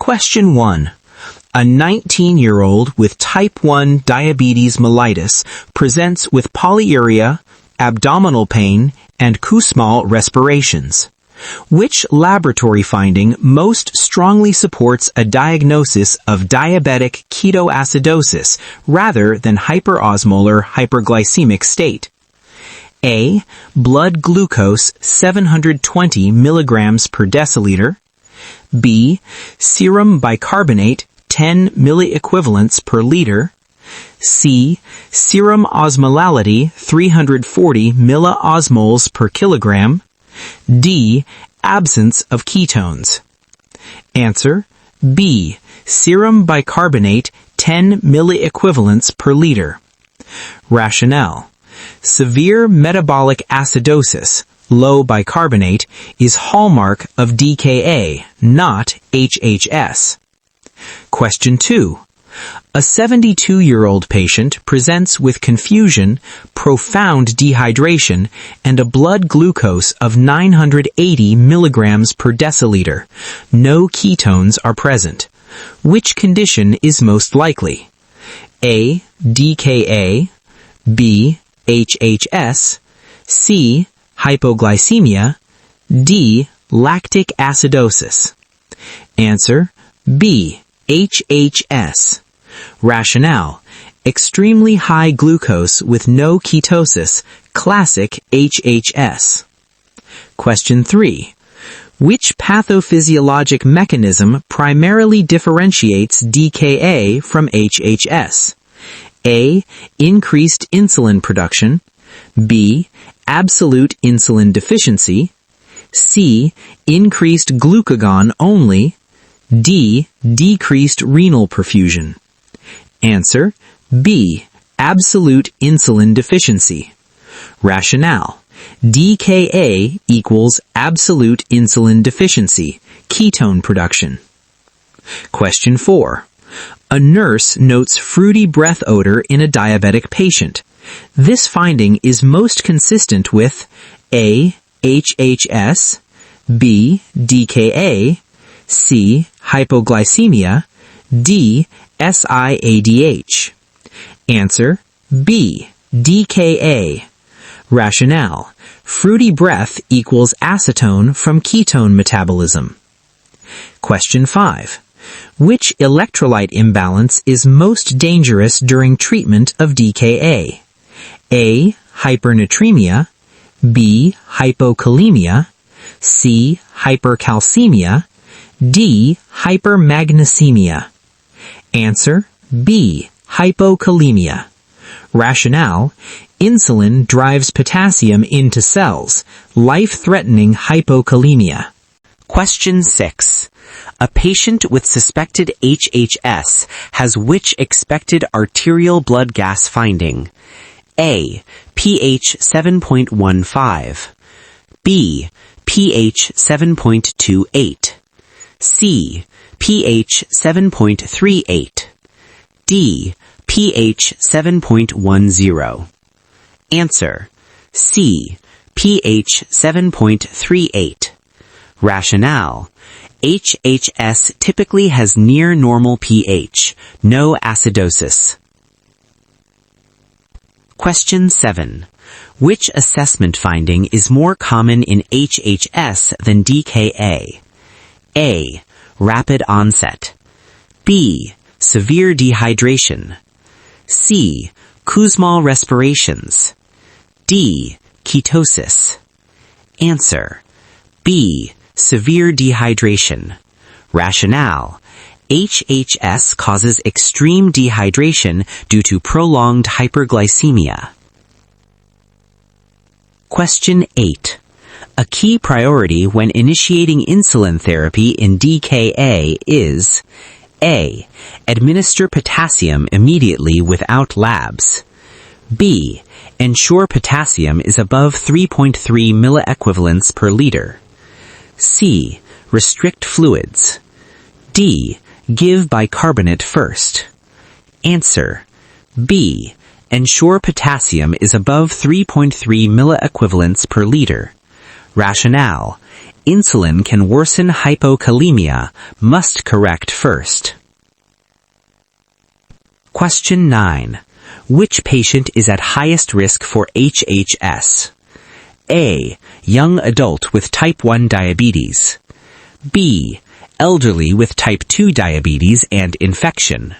Question 1. A 19-year-old with type 1 diabetes mellitus presents with polyuria, abdominal pain, and Kussmaul respirations. Which laboratory finding most strongly supports a diagnosis of diabetic ketoacidosis rather than hyperosmolar hyperglycemic state? A. Blood glucose 720 milligrams per deciliter. B. Serum bicarbonate 10 milliequivalents per liter. C. Serum osmolality 340 milliosmoles per kilogram. D. Absence of ketones. Answer: B. Serum bicarbonate 10 milliequivalents per liter. Rationale: severe metabolic acidosis, low bicarbonate, is hallmark of DKA, not HHS. Question 2. A 72-year-old patient presents with confusion, profound dehydration, and a blood glucose of 980 milligrams per deciliter. No ketones are present. Which condition is most likely? A. DKA. B. HHS. C. Hypoglycemia. D. Lactic acidosis. Answer: B. HHS. Rationale: extremely high glucose with no ketosis, classic HHS. Question 3. Which pathophysiologic mechanism primarily differentiates DKA from HHS? A. Increased insulin production. B. Absolute insulin deficiency. C. Increased glucagon only. D. Decreased renal perfusion. Answer: B. Absolute insulin deficiency. Rationale: DKA equals absolute insulin deficiency, ketone production. Question 4. A nurse notes fruity breath odor in a diabetic patient. This finding is most consistent with A. HHS, B. DKA, C. Hypoglycemia, D. SIADH. Answer: B. DKA. Rationale: fruity breath equals acetone from ketone metabolism. Question 5. Which electrolyte imbalance is most dangerous during treatment of DKA? A. Hypernatremia. B. Hypokalemia. C. Hypercalcemia. D. Hypermagnesemia. Answer: B. Hypokalemia. Rationale: insulin drives potassium into cells, life-threatening hypokalemia. Question 6. A patient with suspected HHS has which expected arterial blood gas finding? A. pH 7.15. B. pH 7.28. C. pH 7.38. D. pH 7.10. Answer: C. pH 7.38. Rationale: HHS typically has near normal pH, no acidosis. Question 7. Which assessment finding is more common in HHS than DKA? A. Rapid onset. B. Severe dehydration. C. Kussmaul respirations. D. Ketosis. Answer: B. Severe dehydration. Rationale: HHS causes extreme dehydration due to prolonged hyperglycemia. Question 8. A key priority when initiating insulin therapy in DKA is A. Administer potassium immediately without labs. B. Ensure potassium is above 3.3 milliequivalents per liter. C. Restrict fluids. D. Give bicarbonate first. Answer: B. Ensure potassium is above 3.3 milliequivalents per liter. Rationale: insulin can worsen hypokalemia, must correct first. Question 9. Which patient is at highest risk for HHS? A. Young adult with type 1 diabetes. B. Elderly with type 2 diabetes and infection.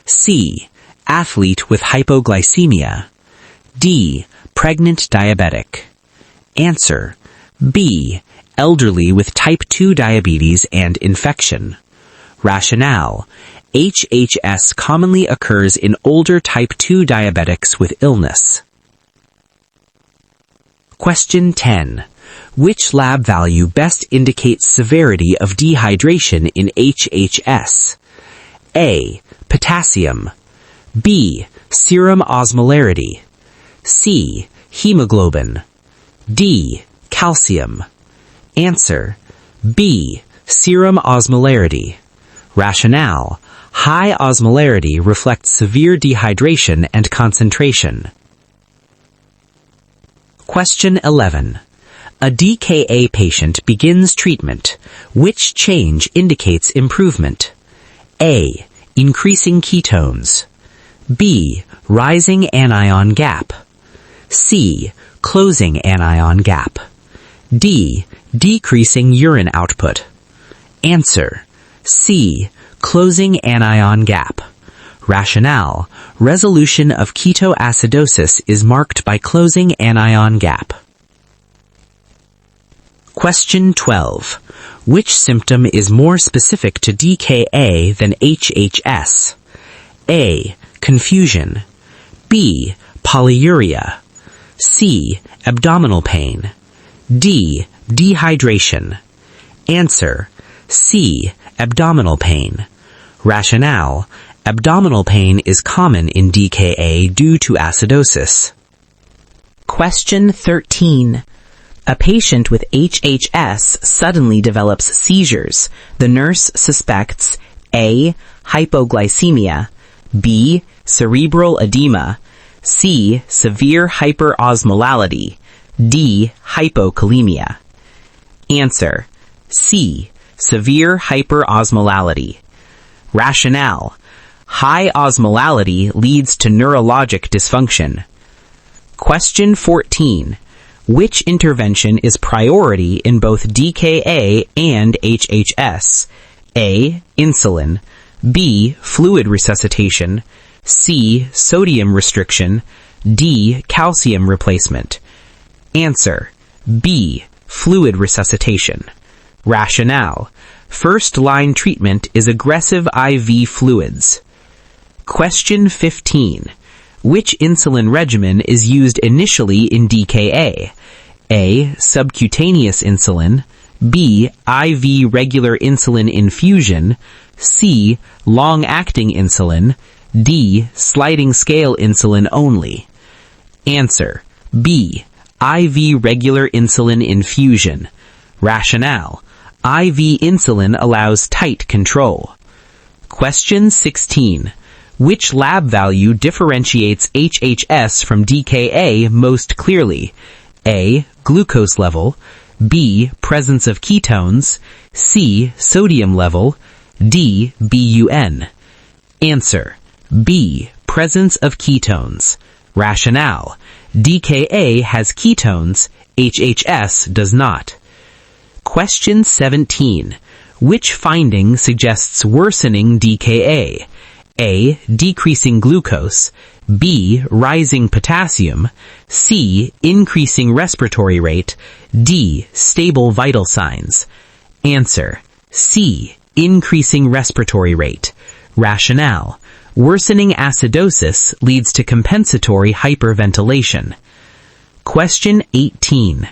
C. Athlete with hypoglycemia. D. Pregnant diabetic. Answer. B. Elderly with type 2 diabetes and infection. Rationale. HHS commonly occurs in older type 2 diabetics with illness. Question 10. Which lab value best indicates severity of dehydration in HHS? A. Potassium. B. Serum osmolarity. C. Hemoglobin. D. Calcium. Answer. B. Serum osmolarity. Rationale. High osmolarity reflects severe dehydration and concentration. Question 11. A DKA patient begins treatment. Which change indicates improvement? A. Increasing ketones. B. Rising anion gap. C. Closing anion gap. D. Decreasing urine output. Answer. C. Closing anion gap. Rationale. Resolution of ketoacidosis is marked by closing anion gap. Question 12. Which symptom is more specific to DKA than HHS? A. Confusion. B. Polyuria. C. Abdominal pain. D. Dehydration. Answer. C. Abdominal pain. Rationale. Abdominal pain is common in DKA due to acidosis. Question 13. A patient with HHS suddenly develops seizures. The nurse suspects A. Hypoglycemia, B. Cerebral edema, C. Severe hyperosmolality, D. Hypokalemia. Answer. C. Severe hyperosmolality. Rationale. High osmolality leads to neurologic dysfunction. Question 14. Which intervention is priority in both DKA and HHS? A. Insulin. B. Fluid resuscitation. C. Sodium restriction. D. Calcium replacement. Answer. B. Fluid resuscitation. Rationale. First-line treatment is aggressive IV fluids. Question 15. Which insulin regimen is used initially in DKA? A. Subcutaneous insulin. B. IV regular insulin infusion. C. Long-acting insulin. D. Sliding scale insulin only. Answer. B. IV regular insulin infusion. Rationale. IV insulin allows tight control. Question 16. Which lab value differentiates HHS from DKA most clearly? A. Glucose level. B. Presence of ketones. C. Sodium level. D. BUN. Answer. B. Presence of ketones. Rationale. DKA has ketones, HHS does not. Question 17. Which finding suggests worsening DKA? A. Decreasing glucose. B. Rising potassium. C. Increasing respiratory rate. D. Stable vital signs. Answer. C. Increasing respiratory rate. Rationale. Worsening acidosis leads to compensatory hyperventilation. Question 18.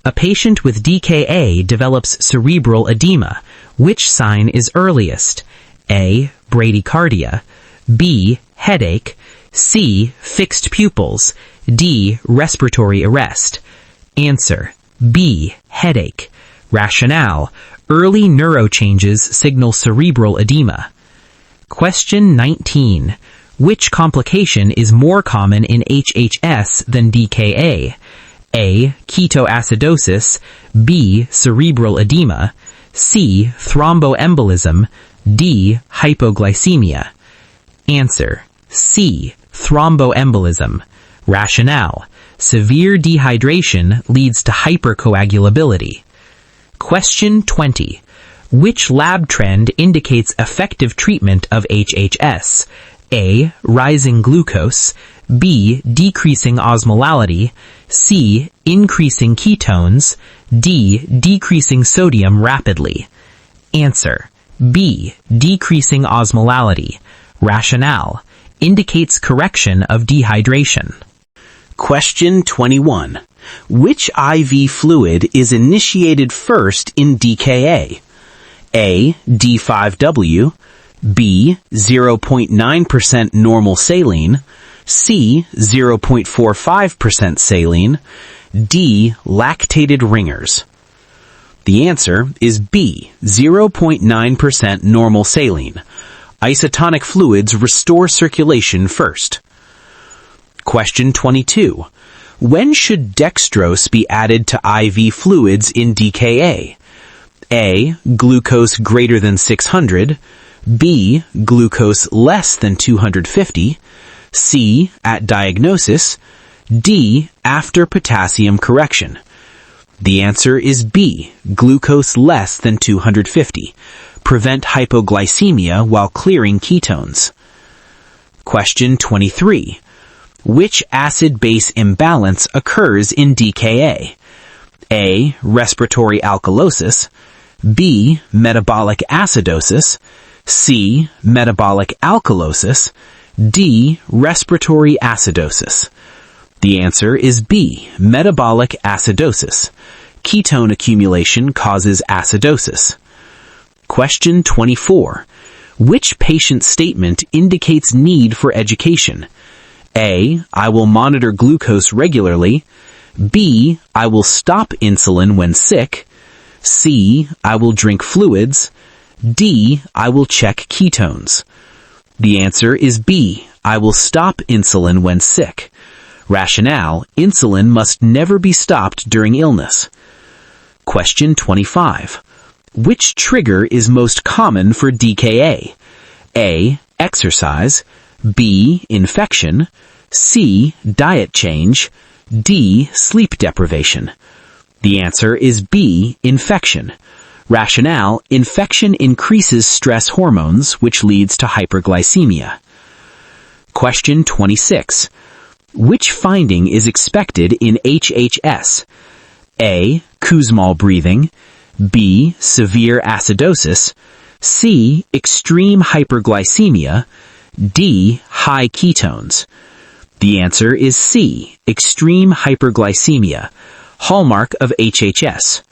A patient with DKA develops cerebral edema. Which sign is earliest? A. Bradycardia. B. Headache. C. Fixed pupils. D. Respiratory arrest. Answer. B. Headache. Rationale. Early neurochanges signal cerebral edema. Question 19. Which complication is more common in HHS than DKA? A. Ketoacidosis, B. Cerebral edema, C. Thromboembolism, D. Hypoglycemia. Answer: C. Thromboembolism. Rationale: severe dehydration leads to hypercoagulability. Question 20. Which lab trend indicates effective treatment of HHS? A. Rising glucose, B. Decreasing osmolality, C. Increasing ketones, D. Decreasing sodium rapidly. Answer: B. Decreasing osmolality. Rationale: indicates correction of dehydration. Question 21. Which IV fluid is initiated first in DKA? A. D5W, B. 0.9% normal saline, C. 0.45% saline, D. Lactated ringers. The answer is B. 0.9% normal saline. Isotonic fluids restore circulation first. Question 22. When should dextrose be added to IV fluids in DKA? A. Glucose greater than 600, B. Glucose less than 250, C. At diagnosis, D. After potassium correction. The answer is B. Glucose less than 250. Prevent hypoglycemia while clearing ketones. Question 23. Which acid-base imbalance occurs in DKA? A. Respiratory alkalosis, B. Metabolic acidosis, C. Metabolic alkalosis, D. Respiratory acidosis. The answer is B. Metabolic acidosis. Ketone accumulation causes acidosis. Question 24. Which patient statement indicates need for education? A. I will monitor glucose regularly, B. I will stop insulin when sick, C. I will drink fluids, D. I will check ketones. The answer is B. I will stop insulin when sick. Rationale: insulin must never be stopped during illness. Question 25. Which trigger is most common for DKA? A. Exercise, B. Infection, C. Diet change, D. Sleep deprivation. The answer is B. Infection. Rationale: infection increases stress hormones, which leads to hyperglycemia. Question 26. Which finding is expected in HHS? A. Kussmaul breathing, B. Severe acidosis, C. Extreme hyperglycemia, D. High ketones. The answer is C. Extreme hyperglycemia, hallmark of HHS.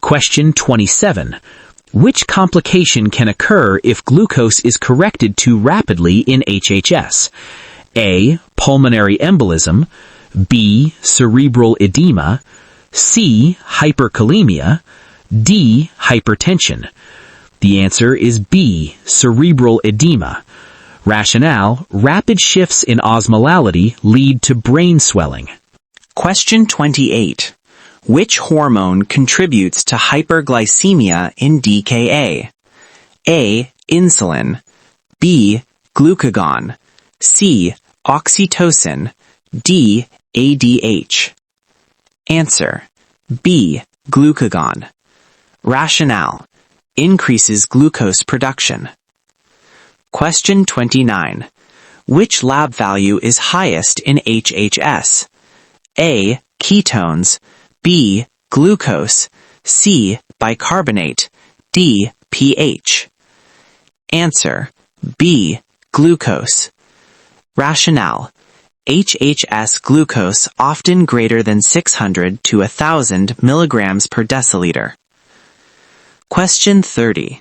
Question 27. Which complication can occur if glucose is corrected too rapidly in HHS? A. Pulmonary embolism, B. Cerebral edema, C. Hyperkalemia, D. Hypertension. The answer is B. Cerebral edema. Rationale: rapid shifts in osmolality lead to brain swelling. Question 28. Which hormone contributes to hyperglycemia in DKA? A. Insulin, B. Glucagon, C. Oxytocin, D. ADH. Answer: B. Glucagon. Rationale: increases glucose production. Question 29. Which lab value is highest in HHS? A. Ketones, B. Glucose, C. Bicarbonate, D. pH. Answer: B. Glucose. Rationale: HHS glucose often greater than 600 to 1,000 milligrams per deciliter. Question 30.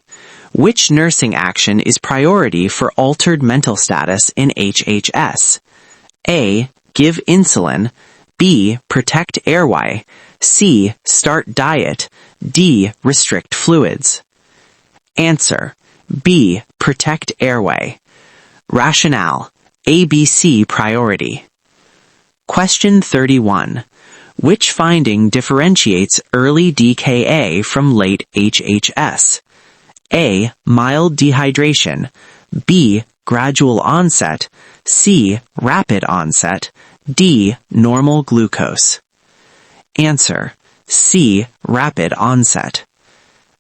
Which nursing action is priority for altered mental status in HHS? A. Give insulin, B. Protect airway, C. Start diet, D. Restrict fluids. Answer: B. Protect airway. Rationale: ABC priority. Question 31. Which finding differentiates early DKA from late HHS? A. Mild dehydration. B. Gradual onset. C. Rapid onset. D. Normal glucose. Answer. C. Rapid onset.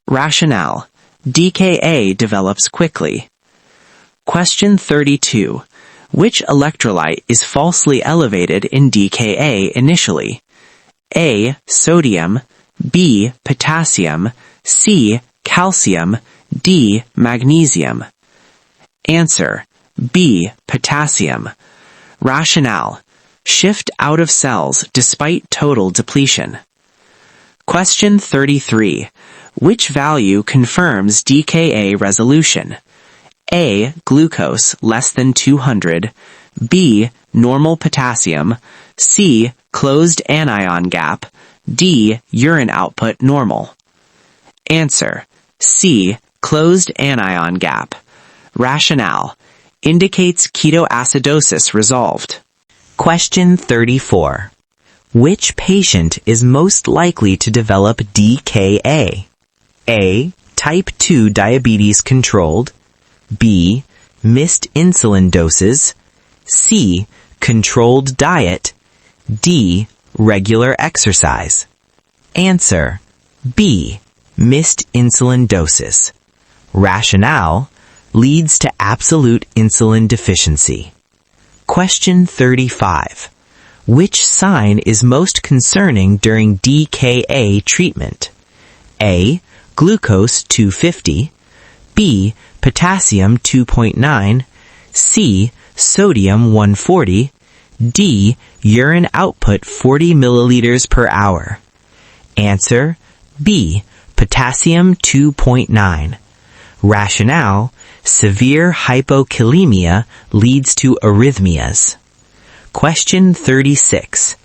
Rationale. DKA develops quickly. Question 32. Which electrolyte is falsely elevated in DKA initially? A. Sodium. B. Potassium. C. Calcium. D. Magnesium. Answer. B. Potassium. Rationale. Shift out of cells despite total depletion. Question 33. Which value confirms DKA resolution? A. Glucose less than 200. B. Normal potassium. C. Closed anion gap. D. Urine output normal. Answer. C. Closed anion gap. Rationale. Indicates ketoacidosis resolved. Question 34. Which patient is most likely to develop DKA? A. Type 2 diabetes controlled. B. Missed insulin doses. C. Controlled diet. D. Regular exercise. Answer. B. Missed insulin doses. Rationale. Leads to absolute insulin deficiency. Question 35. Which sign is most concerning during DKA treatment? A. Glucose 250. B. Potassium 2.9. C. Sodium 140. D. Urine output 40 milliliters per hour. Answer. B. Potassium 2.9. Rationale. Severe hypokalemia leads to arrhythmias. Question 36.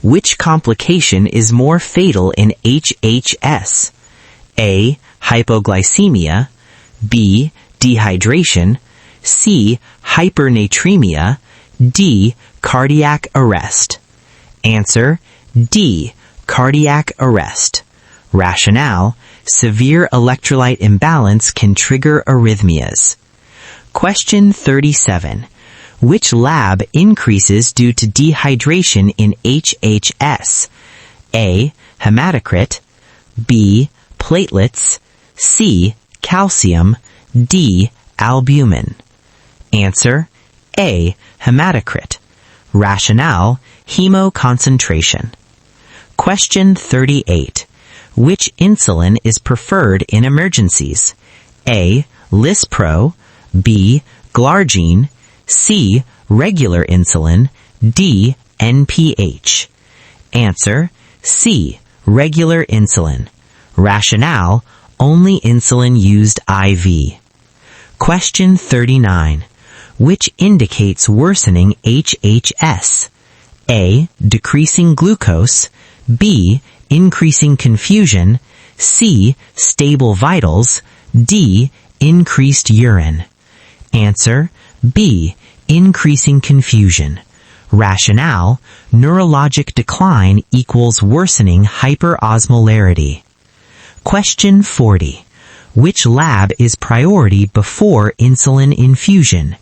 Which complication is more fatal in HHS? A. Hypoglycemia. B. Dehydration. C. Hypernatremia. D. Cardiac arrest. Answer. D. Cardiac arrest. Rationale. Severe electrolyte imbalance can trigger arrhythmias. Question 37. Which lab increases due to dehydration in HHS? A. Hematocrit. B. Platelets. C. Calcium. D. Albumin. Answer. A. Hematocrit. Rationale. Hemoconcentration. Question 38. Which insulin is preferred in emergencies? A. Lispro. B. Glargine. C. Regular insulin. D. NPH. Answer. C. Regular insulin. Rationale. Only insulin used IV. Question 39. Which indicates worsening HHS? A. Decreasing glucose. B. Increasing confusion. C. Stable vitals. D. Increased urine. Answer. B. Increasing confusion. Rationale. Neurologic decline equals worsening hyperosmolarity. Question 40. Which lab is priority before insulin infusion?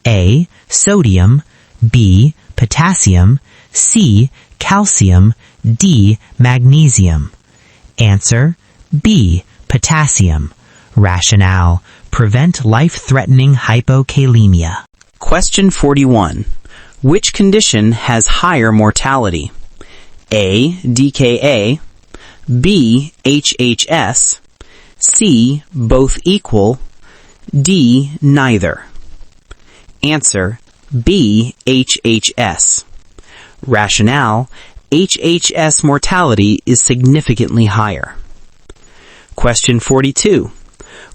A. Sodium. B. Potassium. C. Calcium. D. Magnesium. Answer. B. Potassium. Rationale. Prevent life-threatening hypokalemia. Question 41. Which condition has higher mortality? A. DKA. B. HHS. C. Both equal. D. Neither. Answer. B. HHS. Rationale. HHS mortality is significantly higher. Question 42.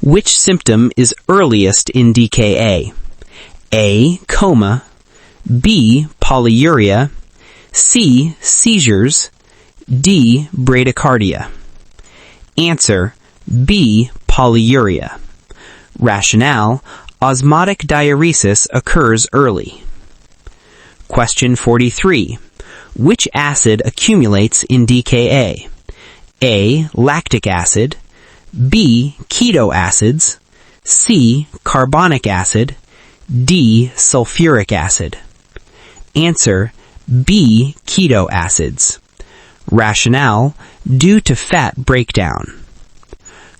Which symptom is earliest in DKA? A. Coma. B. Polyuria. C. Seizures. D. Bradycardia. Answer. B. Polyuria. Rationale. Osmotic diuresis occurs early. Question 43. Which acid accumulates in DKA? A. Lactic acid. B. Keto acids. C. Carbonic acid. D. Sulfuric acid. Answer: B. Keto acids. Rationale: due to fat breakdown.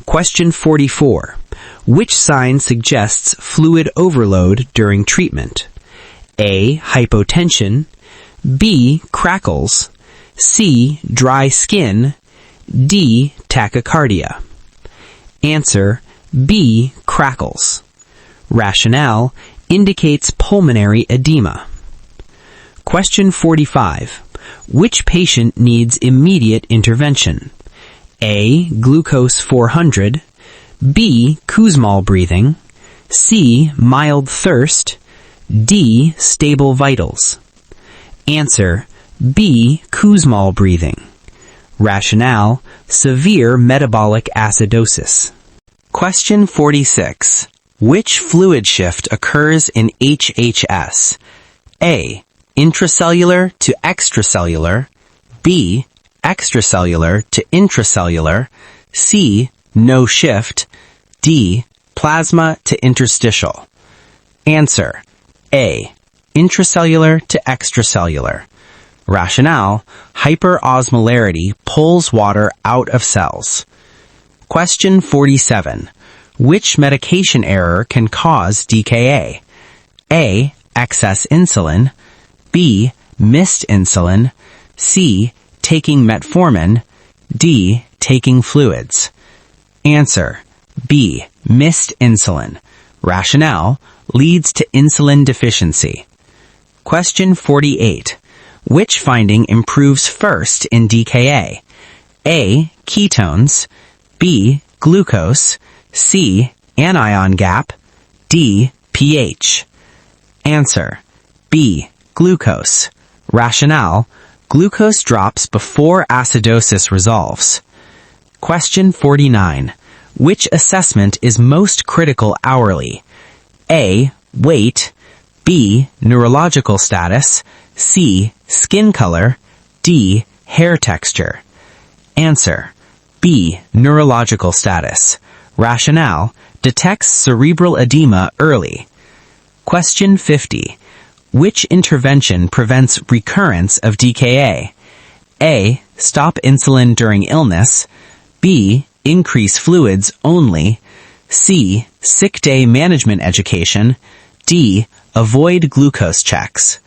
Question 44. Which sign suggests fluid overload during treatment? A. Hypotension. B. Crackles. C. Dry skin. D. Tachycardia. Answer: B. Crackles. Rationale: indicates pulmonary edema. Question 45. Which patient needs immediate intervention? A. Glucose 400. B. Kussmaul breathing. C. Mild thirst. D. Stable vitals. Answer: B. Kussmaul breathing. Rationale: severe metabolic acidosis. Question 46. Which fluid shift occurs in HHS? A. Intracellular to extracellular. B. Extracellular to intracellular. C. No shift. D. Plasma to interstitial. Answer: A. Intracellular to extracellular. Rationale: hyperosmolarity pulls water out of cells. Question 47. Which medication error can cause DKA? A. Excess insulin. B. Missed insulin. C. Taking metformin. D. Taking fluids. Answer: B. Missed insulin. Rationale: leads to insulin deficiency. Question 48. Which finding improves first in DKA? A. Ketones. B. Glucose. C. Anion gap. D. pH. Answer: B. Glucose. Rationale: glucose drops before acidosis resolves. Question 49. Which assessment is most critical hourly? A. Weight. B. Neurological status. C. Skin color. D. Hair texture. Answer: B. Neurological status. Rationale: detects cerebral edema early. Question 50. Which intervention prevents recurrence of DKA? A. Stop insulin during illness. B. Increase fluids only. C. Sick day management education. D. Avoid glucose checks.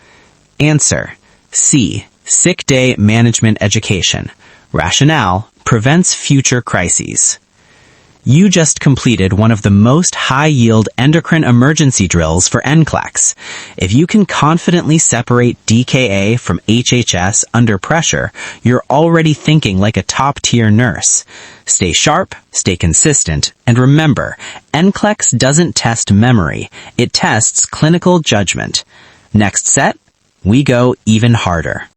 Answer: C. Sick day management education. Rationale: prevents future crises. You just completed one of the most high-yield endocrine emergency drills for NCLEX. If you can confidently separate DKA from HHS under pressure, you're already thinking like a top-tier nurse. Stay sharp, stay consistent, and remember, NCLEX doesn't test memory, it tests clinical judgment. Next set, we go even harder.